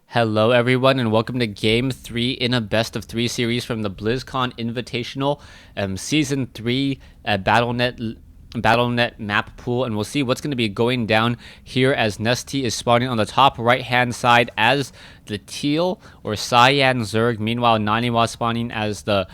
Hello everyone and welcome to Game 3 in a best of 3 series from the BlizzCon Invitational Season 3 Battle.net map pool, and we'll see what's going to be going down here as Nestea is spawning on the top right hand side as the teal or cyan Zerg. Meanwhile, Naniwa spawning as the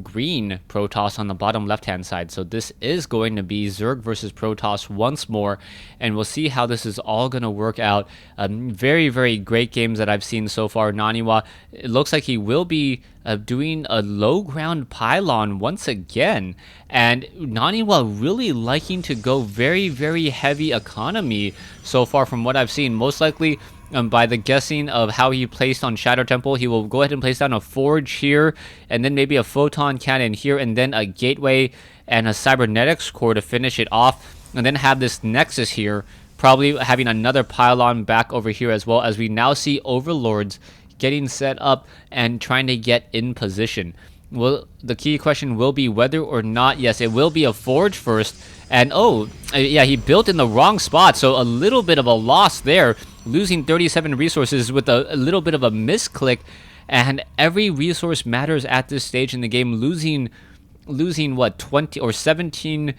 green Protoss on the bottom left hand side. So this is going to be Zerg versus Protoss once more, and we'll see how this is all going to work out. Very great games that I've seen so far. Naniwa, it looks like he will be doing a low ground pylon once again, and Naniwa really liking to go very heavy economy so far from what I've seen. Most likely by the guessing of how he placed on Shadow Temple, he will go ahead and place down a forge here, and then maybe a photon cannon here, and then a gateway and a cybernetics core to finish it off, and then have this nexus here, probably having another pylon back over here as well, as we now see overlords getting set up and trying to get in position. Well, the key question will be whether or not, yes, it will be a forge first. And yeah, he built in the wrong spot, so a little bit of a loss there, losing 37 resources with a little bit of a misclick. And every resource matters at this stage in the game. Losing what, 20 or 17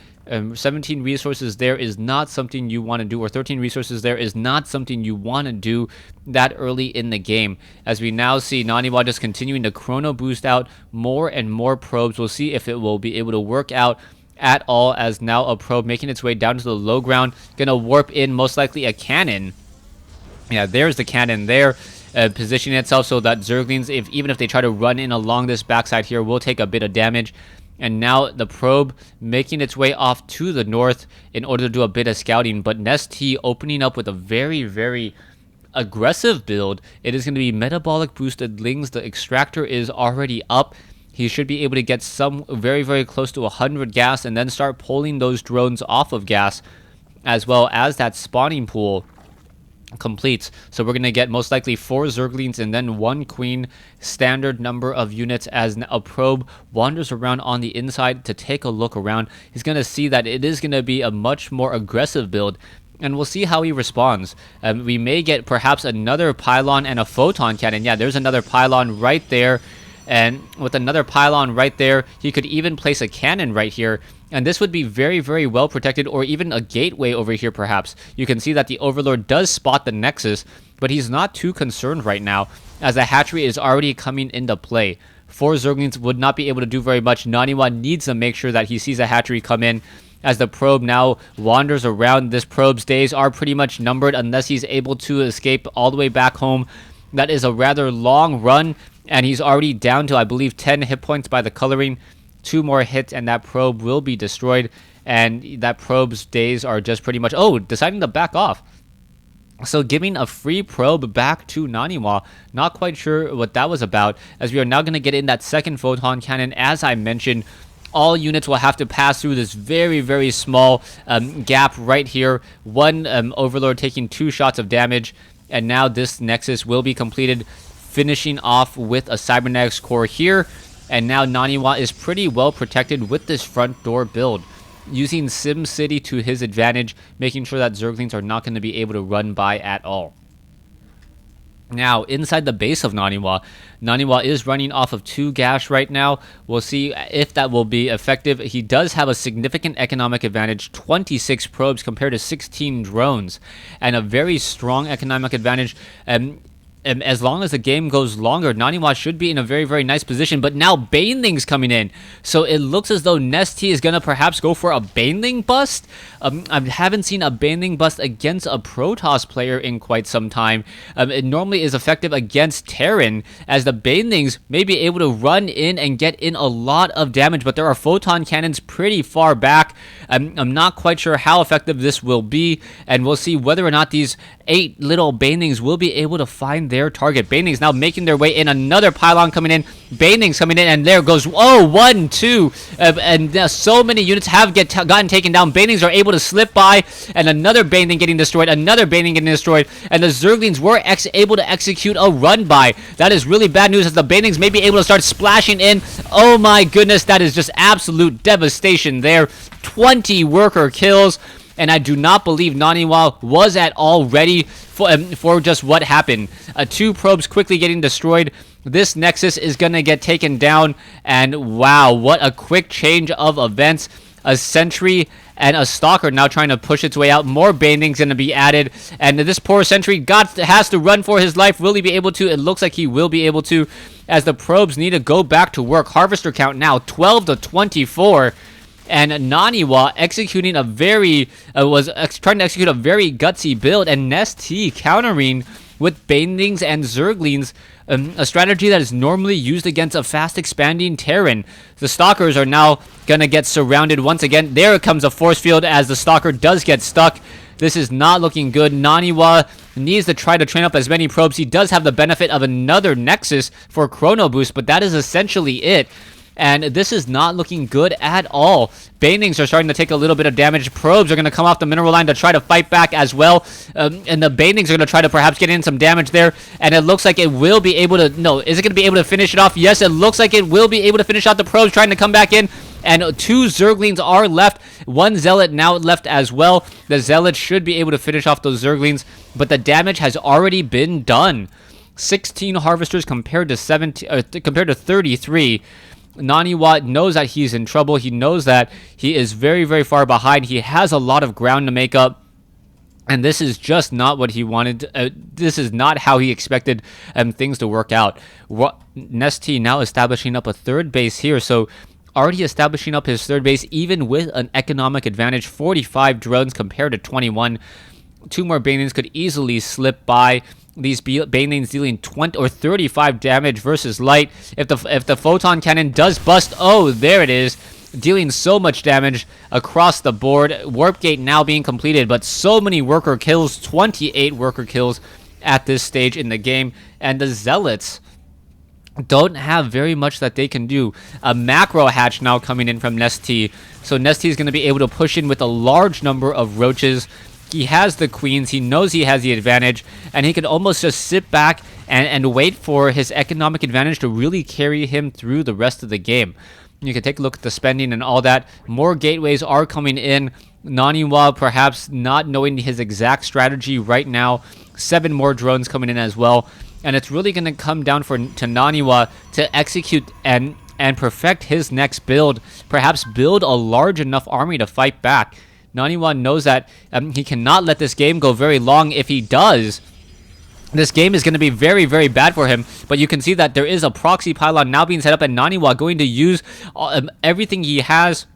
resources there is not something you want to do, or 13 resources there is not something you want to do that early in the game. As we now see Naniwa just continuing to chrono boost out more and more probes. We'll see if it will be able to work out at all, as now a probe making its way down to the low ground, gonna warp in most likely a cannon. Yeah, there's the cannon there, positioning itself so that Zerglings, even if they try to run in along this backside here, will take a bit of damage. And now the probe making its way off to the north in order to do a bit of scouting. But Nestea opening up with a very aggressive build. It is going to be metabolic boosted lings. The extractor is already up. He should be able to get some very close to 100 gas, and then start pulling those drones off of gas, as well as that spawning pool completes. So we're going to get most likely 4 Zerglings and then 1 Queen, standard number of units, as a probe wanders around on the inside to take a look around. He's going to see that it is going to be a much more aggressive build, and we'll see how he responds. We may get perhaps another pylon and a photon cannon. Yeah, there's another pylon right there, and with another pylon right there, he could even place a cannon right here. And this would be very well protected, or even a gateway over here perhaps. You can see that the Overlord does spot the Nexus, but he's not too concerned right now, as the hatchery is already coming into play. 4 Zerglings would not be able to do very much. Naniwa needs to make sure that he sees a hatchery come in, as the probe now wanders around. This probe's days are pretty much numbered unless he's able to escape all the way back home. That is a rather long run, and he's already down to, I believe, 10 hit points by the coloring. 2 more hits and that probe will be destroyed, and that probe's days are just pretty much deciding to back off. So giving a free probe back to Naniwa. Not quite sure what that was about, as we are now going to get in that second photon cannon. As I mentioned, all units will have to pass through this very small gap right here. One Overlord taking 2 shots of damage, and now this Nexus will be completed, finishing off with a cybernetics core here. And now Naniwa is pretty well protected with this front door build, using SimCity to his advantage, making sure that Zerglings are not going to be able to run by at all. Now, inside the base of Naniwa, Naniwa is running off of 2 gas right now. We'll see if that will be effective. He does have a significant economic advantage, 26 probes compared to 16 drones, and a very strong economic advantage. As long as the game goes longer, Naniwa should be in a very nice position. But now Baneling's coming in, so it looks as though Nestea is gonna perhaps go for a Baneling bust. I haven't seen a Baneling bust against a Protoss player in quite some time. It normally is effective against Terran, as the Banelings may be able to run in and get in a lot of damage, but there are photon cannons pretty far back. I'm not quite sure how effective this will be, and we'll see whether or not these 8 little Banelings will be able to find their target. Banelings now making their way in. Another pylon coming in. Banelings coming in, and there goes 1, 2, and so many units have gotten taken down. Banelings are able to slip by, and another Baneling getting destroyed, another Baneling getting destroyed, and the Zerglings were able to execute a run by. That is really bad news, as the Banelings may be able to start splashing in. Oh my goodness, that is just absolute devastation there. 20 worker kills. and I do not believe Naniwa was at all ready for just what happened. 2 probes quickly getting destroyed. This Nexus is going to get taken down, and wow, what a quick change of events. A Sentry and a Stalker now trying to push its way out. More Banelings going to be added, and this poor Sentry has to run for his life. Will he be able to? It looks like he will be able to, as the probes need to go back to work. Harvester count now 12 to 24. And Naniwa executing a very trying to execute a very gutsy build, and Nestea countering with Banelings and Zerglings, a strategy that is normally used against a fast expanding Terran. The Stalkers are now gonna get surrounded once again. There comes a force field as the Stalker does get stuck. This is not looking good. Naniwa needs to try to train up as many probes. He does have the benefit of another Nexus for Chrono Boost, but that is essentially it. And this is not looking good at all. Banelings are starting to take a little bit of damage. Probes are going to come off the mineral line to try to fight back as well. And the Banelings are going to try to perhaps get in some damage there. And it looks like it will be able to... No, is it going to be able to finish it off? Yes, it looks like it will be able to finish out the probes trying to come back in. And 2 Zerglings are left. 1 Zealot now left as well. The Zealot should be able to finish off those Zerglings. But the damage has already been done. 16 Harvesters compared to 33. Naniwa knows that he's in trouble. He knows that he is very, very far behind. He has a lot of ground to make up. And this is just not what he wanted. This is not how he expected things to work out. Nestea now establishing up a 3rd base here. So already establishing up his 3rd base, even with an economic advantage. 45 drones compared to 21. 2 more Banelings could easily slip by. These Banelings dealing 20 or 35 damage versus light. If the photon cannon does bust, oh, there it is, dealing so much damage across the board. Warp gate now being completed, but so many worker kills, 28 worker kills at this stage in the game, and the Zealots don't have very much that they can do. A macro hatch now coming in from Nestea, so Nestea is going to be able to push in with a large number of roaches. He has the queens, he knows he has the advantage, and he can almost just sit back and wait for his economic advantage to really carry him through the rest of the game. You can take a look at the spending and all that. More gateways are coming in. Naniwa perhaps not knowing his exact strategy right now. 7 more drones coming in as well. And it's really going to come down to Naniwa to execute and perfect his next build. Perhaps build a large enough army to fight back. Naniwa knows that he cannot let this game go very long. If he does, this game is going to be very, very bad for him. But you can see that there is a proxy pylon now being set up, and Naniwa going to use everything he has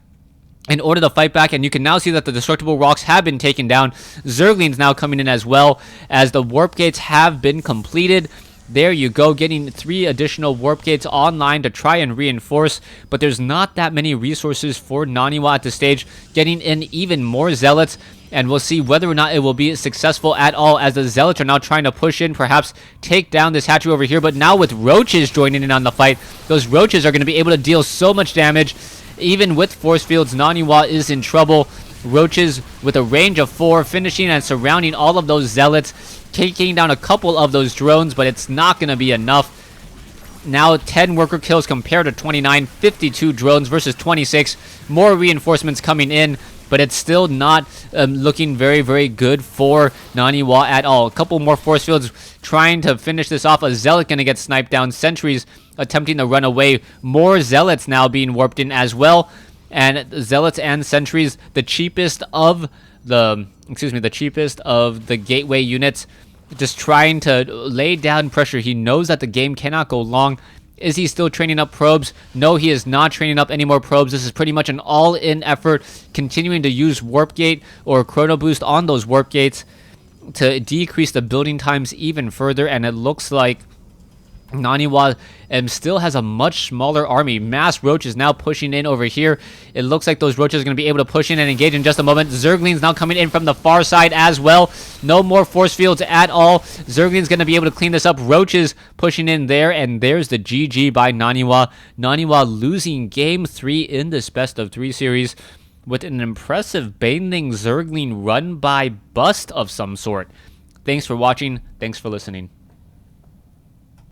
in order to fight back. And you can now see that the destructible rocks have been taken down. Zerglings now coming in as well, as the warp gates have been completed. There you go, getting 3 additional warp gates online to try and reinforce, but there's not that many resources for Naniwa at this stage. Getting in even more Zealots, and we'll see whether or not it will be successful at all, as the Zealots are now trying to push in, perhaps take down this hatchery over here. But now with Roaches joining in on the fight, those Roaches are going to be able to deal so much damage. Even with force fields, Naniwa is in trouble. Roaches with a range of 4 finishing and surrounding all of those Zealots, taking down a couple of those drones, but it's not going to be enough. Now 10 worker kills compared to 29, 52 drones versus 26. More reinforcements coming in, but it's still not looking very, very good for Naniwa at all. A couple more force fields trying to finish this off. A Zealot going to get sniped down. Sentries attempting to run away. More Zealots now being warped in as well. And Zealots and Sentries, the cheapest of the gateway units, just trying to lay down pressure. He knows that the game cannot go long. Is he still training up probes? No, he is not training up any more probes. This is pretty much an all-in effort, continuing to use Warp Gate or Chrono Boost on those Warp Gates to decrease the building times even further. And it looks like Naniwa still has a much smaller army. Mass Roach is now pushing in over here. It looks like those Roaches are going to be able to push in and engage in just a moment. Zerglings now coming in from the far side as well. No more force fields at all. Zerglings going to be able to clean this up. Roaches pushing in there, and there's the GG by Naniwa. Naniwa losing game 3 in this best of 3 series with an impressive Baneling Zergling run by bust of some sort. Thanks for watching. Thanks for listening.